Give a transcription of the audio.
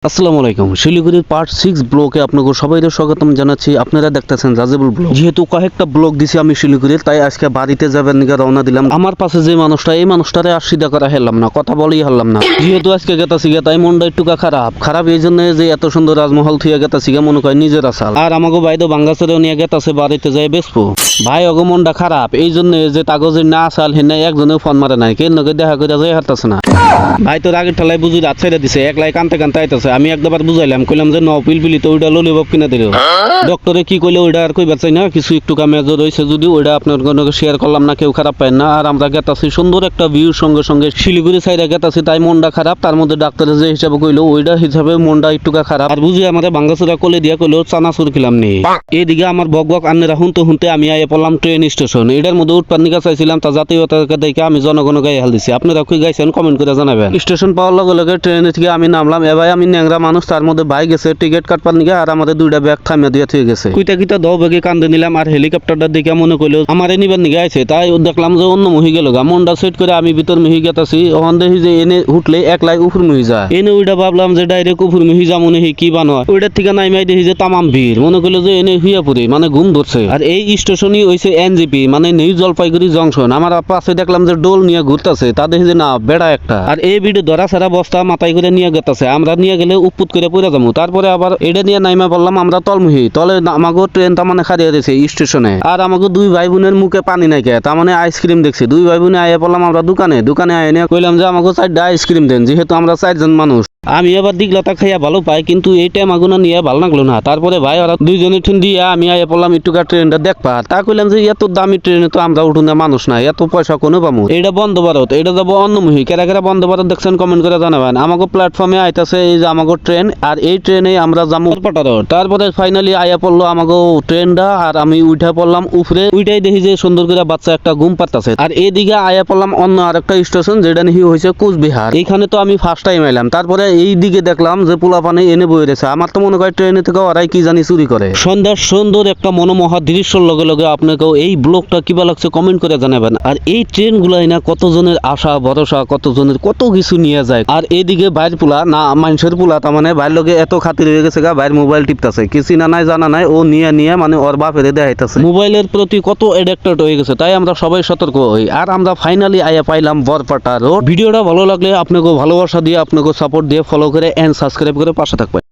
আসসালামু আলাইকুম। শিলিগুড়ির পার্ট 6 ব্লকে আপনাকে সবাইকে স্বাগতম জানাচ্ছি। আপনারা দেখতেছেন জাজেবুল ব্লগ। যেহেতু কয়েকটা ব্লগ দিছি আমি শিলিগুড়ির, তাই আজকে বাড়িতে যাবেন নিকে রওনা দিলাম। আমার পাশে যে মানুষটা, এই মানুষটারে আর সিধা করা হেলাম না, কথা বলেই হারলাম না। যেহেতু আজকে গেতাছি গে, তাই মনটা একটু খারাপ এই জন্য যে এত সুন্দর রাজমহল থুয়ে গেতাছি গে, মনে করে নিজের আসাল। আর আমাকে বাইদো বাঙ্গাসেরও নিয়ে গেতাছে বাড়িতে যাই বেসবো। ভাই অগো মনটা খারাপ এই জন্য যে কাগজের না আসাল হেনে একজনেও ফোন মারে নাই, কেন দেখা করে যাই হারতাছে না। ভাই তোর আগের ঠেলায় বুঝি রাত ছেড়ে দিছে, একলাই কানতে আইতাছে। আমি একবার বুঝাইলাম, কইলাম যে পিলপিলি তো ওইটা ললিপপ কিনে দিল। ডক্টরে কি কইলে ওইটা আর কইবার চাই না, কিছু একটু কামেজর রয়েছে যদি ওইটা আপনার শেয়ার করলাম না, কেউ খারাপ পায় না। আর আমরা গেতাছি সুন্দর একটা ভিউর সঙ্গে সঙ্গে শিলিগুড়ি সাইডে গেতাছি, তাই মনটা খারাপ। তার মধ্যে ডাক্তারে যে হিসাবে কইলো ওইটা হিসাবে মনটা একটু খারাপ। আর বুঝি আমাদের বাঙ্গাসুরা কলে দিয়া কইলো চানাচুর খেলাম নেই। এদিকে আমার বক আন্নেরা হুনতে আমি আইয়ে পড়লাম ট্রেন স্টেশন। এটার মধ্যে উঠপার নিকা চাইছিলাম, তা জাতীয়তাকে দেখে আমি জনগণ গায়ে হাল দিছি। আপনারা কি গাইছেন কমেন্ট করে জানাবেন। স্টেশন পাওয়ার লগে লগে ট্রেনে থেকে আমি নামলাম। ভাই আমি ন্যাংরা মানুষ, তার মধ্যে ভাই গেছে টিকিট কাটবার নিকে, আর আমাদের দুইটা ব্যাগ থামিয়ে দিয়ে থুয়ে গেছে। কুইটা দাও ব্যাগে কান্দে নিলাম। আর হেলিকপ্টারটা দেখে মনে করলো আমারে নিবার নিকে আইছে, তাই দেখলাম যে অন্য মহি গেল গা। মনটা সেট করে আমি ভিতর মহি গেতাছি। ওখান দেখি যে এনে উঠলে একলাই উপর মহি যায়। এনে ওইটা ভাবলাম যে ডাইরেক্ট উপর মহি যা মনে কি বানোয়। ওইটার থেকে নাইমাই দেখি যে তামাম ভিড়। মনে করলো যে এনে হুইয়া পড়ে মানে ঘুম ধরছে। আর এই স্টেশনই হইছে এনজিপি মানে নিউ জলপাইগুড়ি জংশন। আমার পাশে দেখলাম যে ডোল নিয়ে ঘুরতেছে, তা দেখি যে না বেড়া একটা। আর এই ভিড়ে ধরা সারা বস্তা মাথায় করে নিয়ে গেতেছে। আমরা নিয়ে গেলে উপুত করে পড়ে যাবো। তারপরে আবার এটা নিয়ে নাইমা বললাম আমরা তলমুহি তলে। আমাকে ট্রেন তার মানে খারিয়ে দিয়েছে স্টেশনে। আর আমাকে দুই ভাই বোনের মুখে পানি নাই কে, তার মানে আইসক্রিম দেখছি। দুই ভাই বোনে আইয়া পড়লাম আমরা দোকানে আইনে কইলাম যে আমাকে 4টা আইসক্রিম দেন, যেহেতু আমরা 4জন মানুষ। আমি আবার দিগলাতা খাইয়া ভালো পাই, কিন্তু এই টাইম আগুনা নিয়ে ভালো লাগলো না। তারপরে ভাই ওরা দুইজনে ঠুন দিয়া আমি আইয়া পড়লাম একটুকা ট্রেনটা দেখবা। তা কইলাম যে এত দামি ট্রেনে তো আমরা উঠুন না, মানুষ নাই, এত পয়সা কোনো পামু। এটা বন্ধ ভারত, এটা যাবো অন্যমুখী। কেরা বন্ধ ভারত দেখছেন কমেন্ট করে জানাবেন। আমাকে প্ল্যাটফর্মে আইতাছে এই যে আমাকে ট্রেন, আর এই ট্রেনে আমরা যাবো পাটারো। তারপরে ফাইনালি আইয়া পড়লো আমাকে ট্রেনটা, আর আমি উঠা পড়লাম উপরে। উইটাই দেখি যে সুন্দর করে বাচ্চা একটা ঘুম পারতাছে। আর এইদিকে আইয়া পড়লাম অন্য আরেকটা স্টেশন, যেটা নাকি হয়েছে কোচবিহার। এইখানে তো আমি ফার্স্ট টাইম আইলাম। তারপরে এই দিকে দেখলাম যে পোলা পানি এনে বয়ে রয়েছে। আমার তো মনে হয় ট্রেনে থেকে ওরাই কি জানি চুরি করে। সন্ধ্যার সুন্দর একটা মনোমোহা দৃশ্যর লগে লগে আপনাকেও এই ব্লগটা কিবা লাগছে কমেন্ট করে জানাবেন। আর এই ট্রেন গুলাই না কতজনের আশা ভরসা, কতজনের কত কিছু নিয়ে যায়। আর এইদিকে বাইর পোলা না মানুষের পোলা, তার মানে বাইর লগে এত খাতির হয়ে গেছে গা, বাইর মোবাইল টিপতেছে, কিছু না নাই জানা নাই, ও নিয়ে মানে ওর বাপেরে দেখাইতেছে। মোবাইলের প্রতি কত এডিক্টেড হয়ে গেছে, তাই আমরা সবাই সতর্ক হই। আর আমরা ফাইনালি আইয়া পাইলাম বরপাটা রোড। ভিডিওটা ভালো লাগলে আপনাকে ভালোবাসা দিয়ে আপনাকে সাপোর্ট দিয়ে ফলো করে এন্ড সাবস্ক্রাইব করে পাশে থাকবেন।